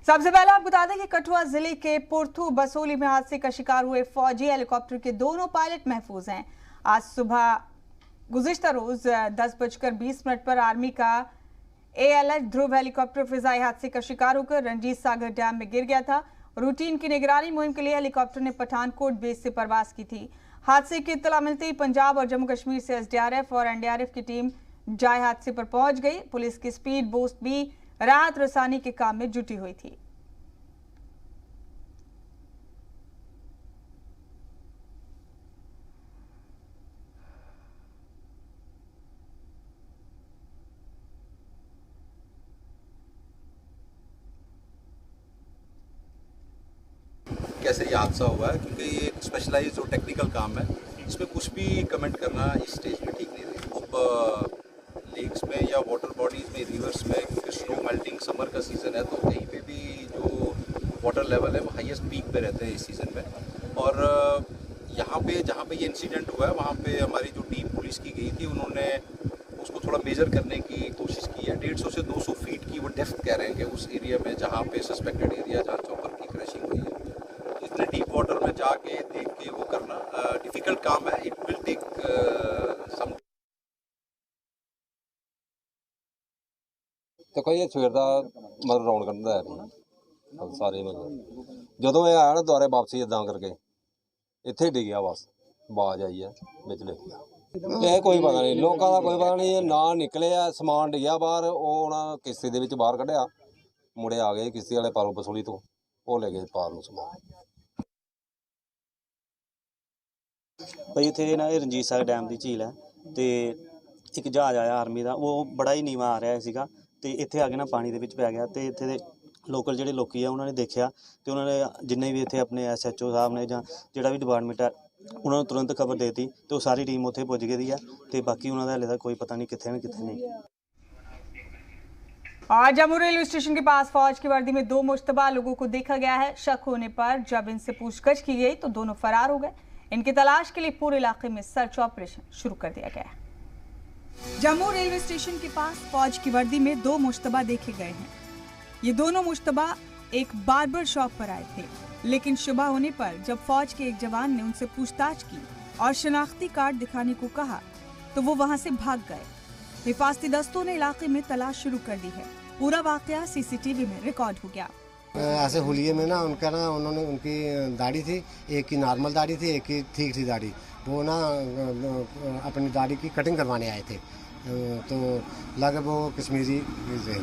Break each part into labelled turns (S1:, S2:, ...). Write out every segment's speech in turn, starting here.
S1: सबसे पहले आपको बता दें कि कठुआ जिले के पुरथू बसोली में हादसे का शिकार हुए फौजी हेलीकॉप्टर के दोनों पायलट महफूज हैं। आज सुबह गुज़िश्ता रोज 10:20 पर आर्मी का ALH ध्रुव हेलीकॉप्टर फिजाई हादसे का शिकार होकर रंजीत सागर डैम में गिर गया था। रूटीन की निगरानी मुहिम के लिए हेलीकॉप्टर ने पठानकोट बेस से परवास की थी। हादसे की इत्तला मिलते ही पंजाब और जम्मू कश्मीर से SDRF और NDRF की टीम जाए हादसे पर पहुंच गई। पुलिस की स्पीड बोस्ट भी राहत रसानी के काम में जुटी हुई थी।
S2: कैसे ये हादसा हुआ है, क्योंकि ये एक स्पेशलाइज्ड और टेक्निकल काम है। इसमें कुछ भी कमेंट करना इस स्टेज में ठीक नहीं रहेगा। अब लेक्स में या वाटर बॉडीज में, रिवर्स में, क्योंकि स्नो मेल्टिंग समर का सीज़न है, तो कहीं पे भी जो वाटर लेवल है वो हाईएस्ट पीक पे रहते हैं इस सीज़न में। और यहाँ पे जहाँ पे ये इंसिडेंट हुआ है वहाँ पे हमारी जो टीम पुलिस की गई थी, उन्होंने उसको थोड़ा मेजर करने की कोशिश की है। 150 से 200 फीट की वो डेप्थ कह रहे हैं कि उस एरिया में जहाँ पे सस्पेक्टेड एरिया जहाँ चॉपर की क्रैशिंग हुई है, इतने डीप वाटर में जाके देख के वो करना डिफिकल्ट काम है। It will take some.
S3: तो कई सवेर का मतलब रौन कढ़दा है सारे, मतलब ਜਦੋਂ ਇਹ ਆਇਆ ਨਾ ਦੁਆਰੇ ਵਾਪਸੀ ਇਦਾਂ ਕਰਕੇ ਇੱਥੇ ਡਿੱਗਿਆ, ਬਸ ਆਵਾਜ਼ ਆਈ ਹੈ ਵਿੱਚ ਡਿੱਗ ਗਿਆ। ਇਹ ਕੋਈ ਪਤਾ ਨਹੀਂ, ਲੋਕਾਂ ਦਾ ਕੋਈ ਪਤਾ ਨਹੀਂ, ਨਾ ਨਿਕਲਿਆ ਸਮਾਨ ਡਿੱਗਿਆ ਬਾਹਰ। ਉਹ ਉਹਨਾਂ ਕਿਸ਼ਤੀ ਦੇ ਵਿੱਚ ਬਾਹਰ ਕੱਢਿਆ, ਮੁੰਡੇ ਆ ਗਏ ਕਿਸ਼ਤੀ ਵਾਲੇ ਪਾਰੋਂ ਬਸੋਲੀ ਤੋਂ, ਉਹ ਲੈ ਗਏ ਪਾਰ ਨੂੰ ਸਮਾਨ।
S4: ਭਾਈ ਇੱਥੇ ਨਾ ਇਹ ਰਣਜੀਤ ਸਾਗਰ ਡੈਮ ਦੀ ਝੀਲ ਹੈ ਤੇ ਇੱਕ ਜਹਾਜ਼ ਆਇਆ ਆਰਮੀ ਦਾ, ਉਹ ਬੜਾ ਹੀ ਨੀਵਾਂ ਆ ਰਿਹਾ ਸੀਗਾ ਤੇ ਇੱਥੇ ਆ ਕੇ ਨਾ ਪਾਣੀ ਦੇ ਵਿੱਚ ਪੈ ਗਿਆ। ਤੇ ਇੱਥੇ ਦੇ ਲੋਕਲ ਜਿਹੜੇ ਲੋਕੀ ਆ ਉਹਨਾਂ ਨੇ ਦੇਖਿਆ ਤੇ ਉਹਨਾਂ ਨੇ ਜਿੰਨੇ ਵੀ ਇੱਥੇ ਆਪਣੇ SHO ਸਾਹਿਬ ਨੇ ਜਾਂ ਜਿਹੜਾ ਵੀ ਡਿਪਾਰਟਮੈਂਟ ਹੈ ਉਹਨਾਂ ਨੂੰ ਤੁਰੰਤ ਖਬਰ ਦੇ ਦਿੱਤੀ ਤੇ ਉਹ ਸਾਰੀ ਟੀਮ ਉੱਥੇ ਪੁੱਜ ਗਈ ਹੈ ਤੇ ਬਾਕੀ ਉਹਨਾਂ ਦਾ ਹਲੇ ਤੱਕ ਕੋਈ पता नहीं कितने हैं कितने नहीं।
S1: और जम्मू रेलवे स्टेशन के पास फौज की वर्दी में 2 मुश्तबा लोगों को देखा गया है। शक होने पर जब इनसे पूछताछ की गई तो दोनों फरार हो गए। इनकी तलाश के लिए पूरे इलाके में सर्च ऑपरेशन शुरू कर दिया गया है। जम्मू रेलवे स्टेशन के पास फौज की वर्दी में 2 मुश्तबा देखे गए हैं। ये दोनों मुश्तबा एक बार्बर शॉप पर आए थे, लेकिन शुबा होने पर जब फौज के एक जवान ने उनसे पूछताछ की और शनाख्ती कार्ड दिखाने को कहा तो वो वहां से भाग गए। हिफाजती दस्तों ने इलाके में तलाश शुरू कर दी है। पूरा वाकया CCTV में रिकॉर्ड हो गया।
S5: ऐसे हुलिये में ना उनका ना उन्होंने उनकी दाढ़ी थी, एक की नॉर्मल दाढ़ी थी, एक की ठीक थी दाढ़ी। वो ना अपनी दाढ़ी की कटिंग करवाने आए थे, तो लगा वो कश्मीरी थे।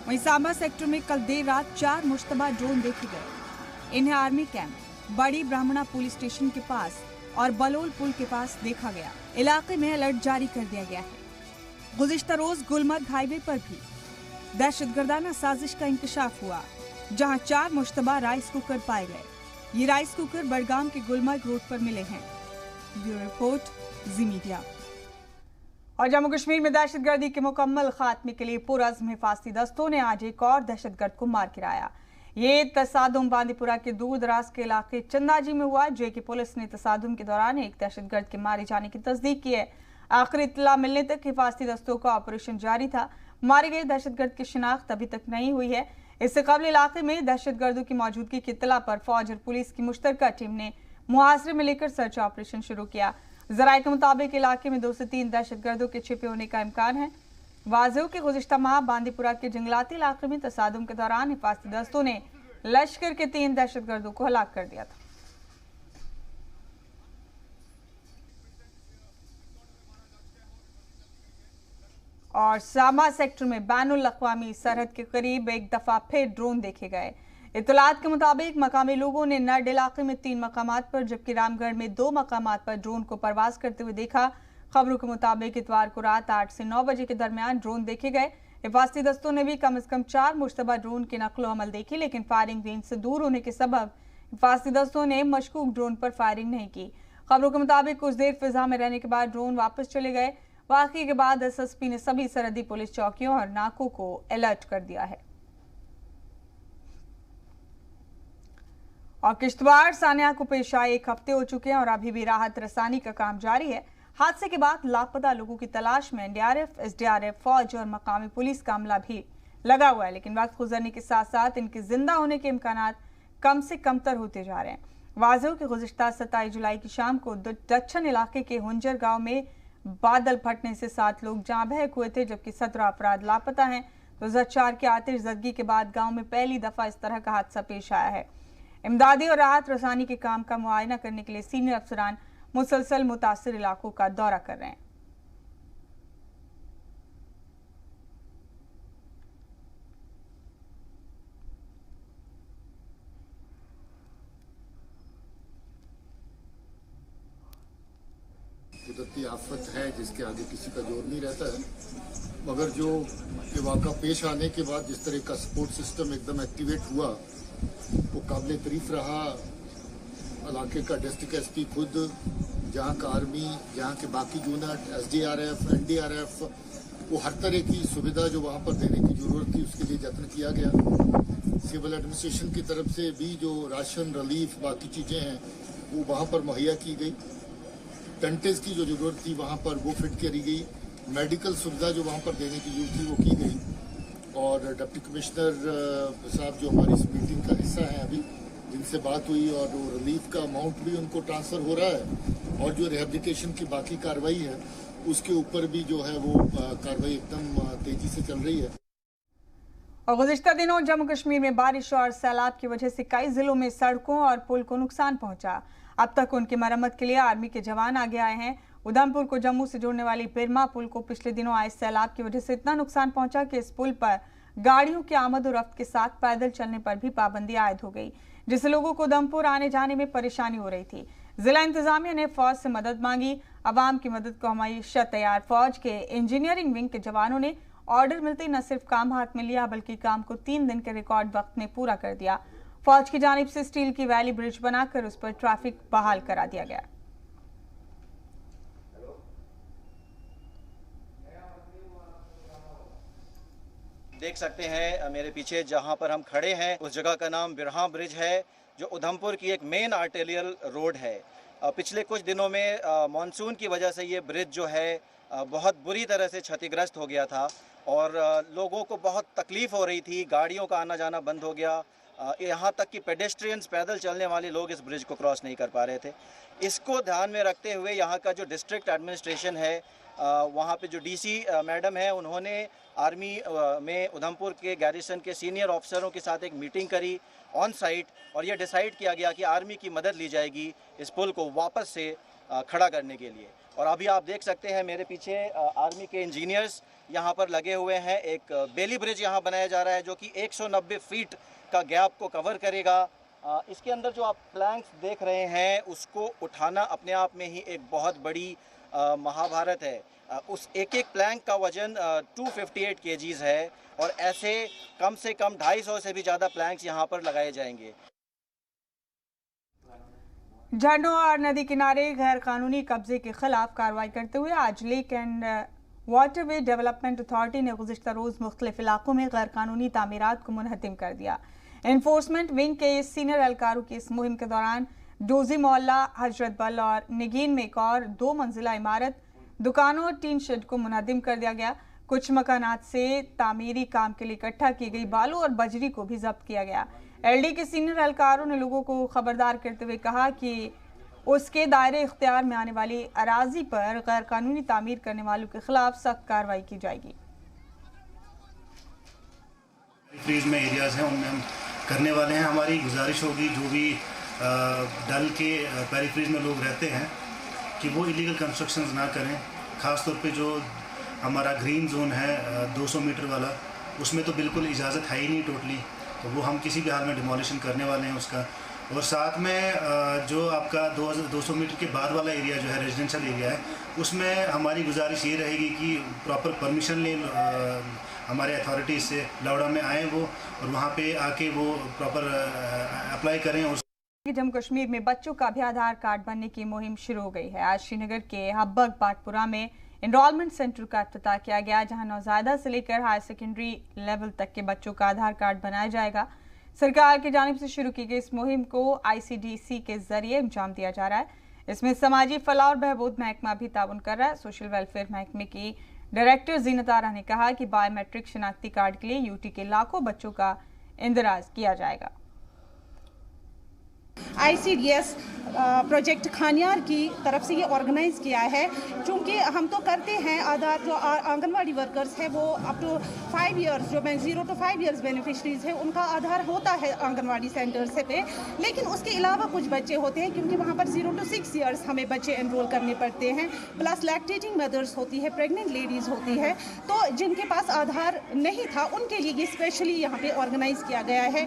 S1: वहीं सांबा सेक्टर में कल देर रात 4 मुश्तबा ड्रोन देखे गए। इन्हें आर्मी कैंप, बड़ी ब्राह्मणा पुलिस स्टेशन के पास और बलोल पुल के पास देखा गया। इलाके में अलर्ट जारी कर दिया गया है। गुज़िश्ता रोज गुलमर्ग हाईवे पर भी दहशतगर्दाना साजिश का इंकशाफ हुआ, जहां 4 मुश्तबा राइस कुकर पाए गए। ये राइस कुकर बड़गाम के गुलमर्ग रोड पर मिले हैं। ब्यूरो रिपोर्ट, जी मीडिया। और जम्मू कश्मीर में दहशतगर्दी के मुकम्मल खात्मे के लिए पुरअज़्म हिफाजती दस्तों ने आज एक और दहशतगर्द को मार गिराया। ये तसादुम बांदीपुरा के दूर दराज के इलाके चंदाजी में हुआ। JK पुलिस ने तसादुम के दौरान एक दहशतगर्द के मारे जाने की तस्दीक की है। आखिरी इत्तला मिलने तक हिफाजती दस्तों का ऑपरेशन जारी था। मारे गए दहशतगर्द की शिनाख्त अभी तक नहीं हुई है। इससे कबल इलाके में दहशतगर्दों की मौजूदगी की इत्तला पर फौज और पुलिस की मुश्तरका टीम ने मुहासरे में लेकर सर्च ऑपरेशन शुरू किया। जराये के मुताबिक इलाके में 2 से 3 दहशतगर्दों के छिपे होने का इम्कान है। वाज़ेह के गुज़िश्ता माह बांदीपुरा के जंगलाती इलाके में तसादुम के दौरान हिफाजती दस्तों ने लश्कर के 3 दहशतगर्दों को हलाक कर दिया था। और सांबा सेक्टर में बैनुल अक़वामी सरहद के करीब एक दफा फिर ड्रोन देखे गए। इत्तलात के मुताबिक मकामी लोगों ने नर्ड इलाके में 3 मकामात पर जबकि रामगढ़ में 2 मकामात पर ड्रोन को परवाज करते हुए देखा। खबरों के मुताबिक इतवार को रात 8 से 9 बजे के दरमियान ड्रोन देखे गए। हिफाजती दस्तों ने भी कम से कम 4 मुश्तबा ड्रोन की नकलो अमल देखी, लेकिन फायरिंग रेंज से दूर होने के सबब हिफाजती दस्तों ने मशकूक ड्रोन पर फायरिंग नहीं की। खबरों के मुताबिक कुछ देर फिजा में रहने के बाद ड्रोन वापस चले गए। वाकई के बाद SSP ने सभी सरहदी पुलिस चौकियों और नाकों को अलर्ट कर दिया है। और किश्तवाड़ सानिया को पेश आए 1 हफ्ते हो चुके हैं और अभी भी राहत रसानी का काम जारी है। हादसे के बाद लापता लोगों की तलाश में NDRF, SDRF, फौज और मकामी पुलिस का अमला भी लगा हुआ है, लेकिन वक्त गुजरने के साथ साथ इनके जिंदा होने के इम्कानात कम से कमतर होते जा रहे हैं। वाज़ेह हो कि गुज़िश्ता 27 जुलाई की शाम को दक्षिण इलाके के हुंजर गांव में बादल फटने से 7 लोग जाँ बहक हुए थे, जबकि 17 अफराद लापता हैं। 2004 की आतिशज़दगी के बाद गांव में पहली दफ़ा इस तरह का हादसा पेश आया है। इमदादी और राहत रसानी के काम का मुआयना करने के लिए सीनियर अफसरान मुसलसल मुतासिर इलाकों का दौरा कर रहे हैं।
S6: कुदरती आफत है जिसके आगे किसी का जोर नहीं रहता है, मगर जो ये वाक़ा पेश आने के बाद जिस तरह का सपोर्ट सिस्टम एकदम एक्टिवेट हुआ वो काबिल तारीफ रहा। इलाके का डिस्ट्रिक्ट एसपी खुद, जहाँ का आर्मी, जहाँ के बाकी यूनिट, SDRF, NDRF, वो हर तरह की सुविधा जो वहाँ पर देने की ज़रूरत थी उसके लिए यत्न किया गया। सिविल एडमिनिस्ट्रेशन की तरफ से भी जो राशन, रिलीफ, बाकी चीज़ें हैं वो वहाँ पर मुहैया की गई। टेंटेज की जो ज़रूरत थी वहाँ पर वो फिट करी गई। मेडिकल सुविधा जो वहाँ पर देने की ज़रूरत थी वो की गई। और डिप्टी कमिश्नर साहब जो हमारी इस मीटिंग का हिस्सा हैं अभी, जिनसे बात हुई, और वो रिलीफ का अमाउंट भी उनको ट्रांसफ़र हो रहा है, और जो रिहेबिलिटेशन की बाकी कार्रवाई है उसके ऊपर भी जो है वो कार्रवाई एकदम तेज़ी से चल रही है।
S1: और गुज़िश्ता दिनों जम्मू कश्मीर में बारिश और सैलाब की वजह से कई जिलों में सड़कों और पुल को नुकसान पहुंचा। अब तक उनकी मरम्मत के लिए आर्मी के जवान आगे आए हैं। उधमपुर को जम्मू से जोड़ने वाली बिरमा पुल को पिछले दिनों आए सैलाब की वजह से इतना नुकसान पहुंचा कि इस पुल पर गाड़ियों की आमद और रफ्त के साथ पैदल चलने पर भी पाबंदी आयद हो गई, जिससे लोगों को उधमपुर आने जाने में परेशानी हो रही थी। जिला इंतजामिया ने फौज से मदद मांगी। अवाम की मदद को हमेशा तैयार फौज के इंजीनियरिंग विंग के जवानों ने ऑर्डर मिलते ही न सिर्फ काम हाथ में लिया, बल्कि काम को 3 दिन के रिकॉर्ड वक्त में पूरा कर दिया। फौज की जानिब से स्टील की वैली ब्रिज बनाकर उस पर ट्रैफिक बहाल करा दिया गया।
S7: देख सकते हैं मेरे पीछे जहां पर हम खड़े हैं उस जगह का नाम बिरहा ब्रिज है, जो उधमपुर की एक मेन आर्टेरियल रोड है। पिछले कुछ दिनों में मानसून की वजह से ये ब्रिज जो है बहुत बुरी तरह से क्षतिग्रस्त हो गया था और लोगों को बहुत तकलीफ हो रही थी। गाड़ियों का आना जाना बंद हो गया, यहाँ तक कि पेडेस्ट्रियंस, पैदल चलने वाले लोग इस ब्रिज को क्रॉस नहीं कर पा रहे थे। इसको ध्यान में रखते हुए यहाँ का जो डिस्ट्रिक्ट एडमिनिस्ट्रेशन है, वहाँ पे जो DC मैडम है, उन्होंने आर्मी में उधमपुर के गैरिसन के सीनियर ऑफिसरों के साथ एक मीटिंग करी ऑन साइट, और ये डिसाइड किया गया कि आर्मी की मदद ली जाएगी इस पुल को वापस से खड़ा करने के लिए। और अभी आप देख सकते हैं मेरे पीछे आर्मी के इंजीनियर्स यहाँ पर लगे हुए हैं। एक बेली ब्रिज यहाँ बनाया जा रहा है जो कि 190 फीट का गैप को कवर करेगा। इसके अंदर जो आप प्लैंक्स देख रहे हैं उसको उठाना अपने आप में ही एक बहुत बड़ी महाभारत है। उस एक प्लैंक का वजन 258 kgs है और ऐसे कम से कम 250 से भी ज़्यादा प्लैंक्स यहाँ पर लगाए जाएंगे।
S1: झरनों और नदी किनारे गैर कानूनी कब्जे के खिलाफ कार्रवाई करते हुए आज lake and waterway development authority ने गुज़िश्ता रोज़ मुख्तलिफ इलाकों में गैर कानूनी तामीरात को मुनहतिम कर दिया। एनफोर्समेंट विंग के सीनियर एहलकारों की इस मुहिम के दौरान डोजी मोहल्ला, हजरत बल और निगीन में एक और 2 मंजिला इमारत, दुकानों और टीन शेड को मुनहदिम कर दिया गया। कुछ मकानात से तामीरी काम के लिए इकट्ठा की गई बालू और बजरी को भी जब्त किया गया। LD के सीनियर एहलकारों ने लोगों को खबरदार करते हुए कहा कि उसके दायरे इख्तियार में आने वाली अराजी पर गैर कानूनी तामीर करने वालों के खिलाफ सख्त कार्रवाई की जाएगी।
S8: फ्रीज में एरियाज हैं उनमें हम करने वाले हैं। हमारी गुजारिश होगी जो भी डल के पेरिफ्रीज में लोग रहते हैं कि वो इलीगल कंस्ट्रक्शंस ना करें। ख़ास तौर पे जो हमारा ग्रीन जोन है 200 मीटर वाला, उसमें तो बिल्कुल इजाज़त है ही नहीं टोटली, तो वो हम किसी भी हाल में डिमोलिशन करने वाले हैं उसका। और साथ में जो आपका 200 मीटर के बाद वाला एरिया जो है रेजिडेंशियल एरिया है, उसमें हमारी गुजारिश ये रहेगी कि प्रॉपर परमिशन ले हमारे अथॉरिटीज़ से, लौड़ा में आए वो और वहाँ पे आके वो प्रॉपर अप्लाई करें।
S1: जम्मू कश्मीर में बच्चों का भी आधार कार्ड बनने की मुहिम शुरू हो गई है। आज श्रीनगर के हब्बग पाटपुरा में एनरोलमेंट सेंटर का इफ्तिताह किया गया, जहां नौज़ायदा से लेकर हायर सेकेंडरी लेवल तक के बच्चों का आधार कार्ड बनाया जाएगा। सरकार की जानिब से शुरू की गई इस मुहिम को ICDC के जरिए अंजाम दिया जा रहा है। इसमें समाजी फलाह और बहबूद महकमा भी ताउन कर रहा है। सोशल वेलफेयर महकमे की डायरेक्टर जीनत आरा ने कहा कि बायोमेट्रिक शनाख्ती कार्ड के लिए यूटी के लाखों बच्चों का इंदराज किया जाएगा।
S9: ICDS प्रोजेक्ट खानियार की तरफ से ये ऑर्गेनाइज किया है। चूँकि हम तो करते हैं आधार, जो आंगनवाड़ी वर्कर्स हैं वो अप टू 5 इयर्स, जो 0 to 5 इयर्स बेनिफिशरीज हैं, उनका आधार होता है आंगनवाड़ी सेंटर से पे। लेकिन उसके अलावा कुछ बच्चे होते हैं, क्योंकि वहाँ पर 0 to 6 इयर्स हमें बच्चे एनरोल करने पड़ते हैं, प्लस लैक्टेटिंग मदर्स होती है, प्रेग्नेंट लेडीज़ होती है, तो जिनके पास आधार नहीं था उनके लिए ये स्पेशली यहाँ पे ऑर्गेनाइज किया गया है।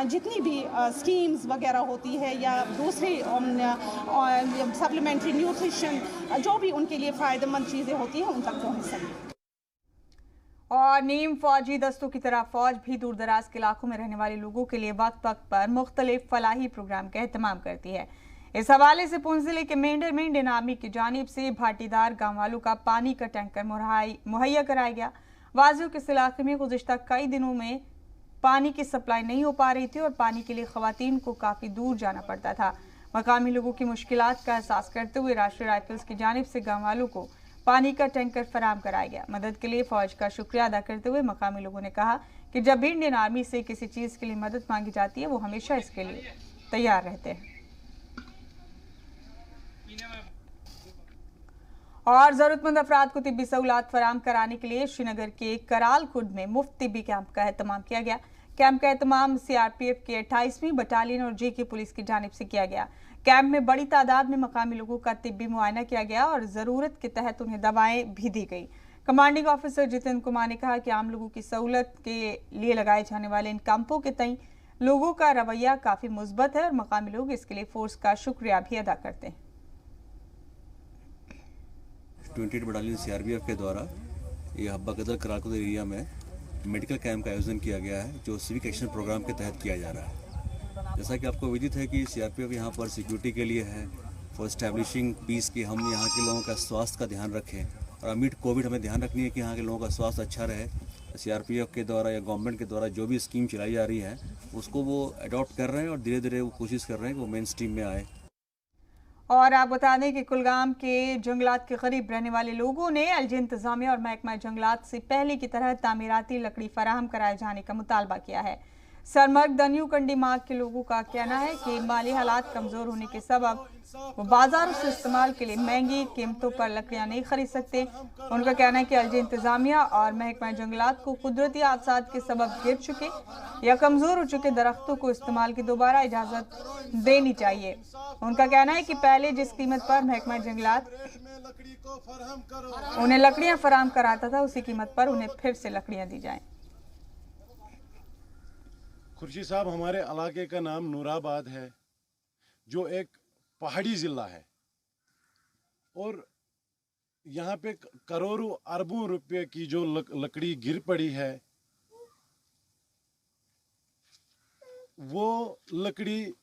S9: जितनी भी स्कीम्स वगैरह होती है या दूसरी सप्लीमेंट्री न्यूट्रिशन, जो भी उनके लिए फ़ायदेमंद चीज़ें होती हैं उन तक पहुँच सकें।
S1: और नीम फौजी दस्तों की तरह फौज भी दूर दराज के इलाकों में रहने वाले लोगों के लिए वक्त वक्त पर मुख्तलिफ फलाही प्रोग्राम का एहतमाम करती है। इस हवाले से पुंछ जिले के मेंढर में इंडियन आर्मी की जानिब से भाटीदार गाँव वालों का पानी का टैंकर मुहैया कराया गया। वाजियों के इस इलाके में गुज़िश्ता कई दिनों में पानी की सप्लाई नहीं हो पा रही थी और पानी के लिए खवातीन को काफ़ी दूर जाना पड़ता था। मकामी लोगों की मुश्किलात का एहसास करते हुए राष्ट्रीय राइफल्स की जानिब से गाँव वालों को पानी का टैंकर फराहम कराया गया। मदद के लिए फौज का शुक्रिया अदा करते हुए मकामी लोगों ने कहा कि जब भी इंडियन आर्मी से किसी चीज़ के लिए मदद मांगी जाती है वो हमेशा इसके लिए तैयार रहते हैं। और ज़रूरतमंद अफराद को तिब्बी सहूलत फराहम कराने के लिए श्रीनगर के कराल खुर्द में मुफ्त तिब्बी कैंप का एहतमाम किया गया। कैंप का एहतमाम CRPF के 28वीं बटालियन और JK पुलिस की जानिब से किया गया। कैंप में बड़ी तादाद में मकामी लोगों का तिब्बी मुआयना किया गया और ज़रूरत के तहत उन्हें दवाएं भी दी गई। कमांडिंग ऑफिसर जितेंद्र कुमार ने कहा कि आम लोगों की सहूलत के लिए लगाए जाने वाले इन कैंपों के तई लोगों का रवैया काफ़ी मुस्बत है और मकामी लोग इसके लिए फोर्स का शुक्रिया भी अदा करते हैं।
S10: 28 बटालियन CRPF के द्वारा ये हब्बा कदर करालकुद एरिया में मेडिकल कैंप का आयोजन किया गया है, जो सिविक एक्शन प्रोग्राम के तहत किया जा रहा है। जैसा कि आपको विदित है कि CRPF यहाँ पर सिक्योरिटी के लिए है, फॉर एस्टैब्लिशिंग पीस, कि हम यहाँ के लोगों का स्वास्थ्य का ध्यान रखें और अमिट कोविड हमें ध्यान रखनी है कि यहाँ के लोगों का स्वास्थ्य अच्छा रहे। CRPF के द्वारा या गवर्नमेंट के द्वारा जो भी स्कीम चलाई जा रही है उसको वो अडॉप्ट कर रहे हैं और धीरे धीरे वो कोशिश कर रहे हैं कि वो मेन स्ट्रीम में आए।
S1: और आप बता दें कि कुलगाम के जंगलात के करीब रहने वाले लोगों ने LG इंतजामिया और महकमा जंगलात से पहले की तरह तामीराती लकड़ी फराहम कराए जाने का मुतालबा किया है। सरमर्ग दनियू कंडी मार्ग के लोगों का कहना है कि माली हालात कमज़ोर होने के सबब वो बाजारों से इस्तेमाल के लिए महंगी कीमतों पर लकड़ियां नहीं खरीद सकते। उनका कहना है कि LG इंतजामिया और महकमा जंगलात को कुदरती हादसात के सबब गिर चुके या कमज़ोर हो चुके दरख्तों को इस्तेमाल की दोबारा इजाज़त देनी चाहिए। उनका कहना है कि पहले जिस कीमत पर महकमा जंगलात उन्हें लकड़ियां फराहम कराता था उसी कीमत पर उन्हें फिर से लकड़ियां दी जाएं।
S11: खुर्शीद साहब, हमारे इलाके का नाम नूराबाद है, जो एक पहाड़ी ज़िला है और यहाँ पे करोड़ों अरबों रुपए की जो लकड़ी गिर पड़ी है, वो लकड़ी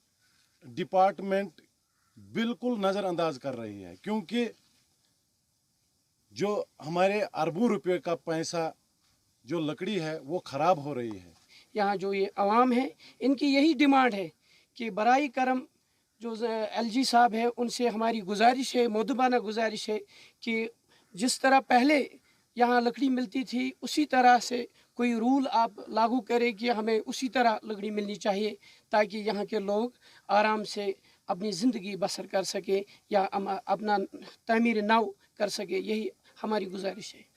S11: डिपार्टमेंट बिल्कुल नज़रअंदाज कर रही है, क्योंकि जो हमारे अरबों रुपए का पैसा जो लकड़ी है वो ख़राब हो रही है।
S12: यहाँ जो ये अवाम है इनकी यही डिमांड है कि बराई करम जो LG साहब है उनसे हमारी गुजारिश है, मुद्दबाना गुजारिश है कि जिस तरह पहले यहाँ लकड़ी मिलती थी उसी तरह से कोई रूल आप लागू करें कि हमें उसी तरह लकड़ी मिलनी चाहिए, ताकि यहाँ के लोग आराम से अपनी ज़िंदगी बसर कर सके या अपना तामीर नाव कर सके। यही हमारी गुजारिश है।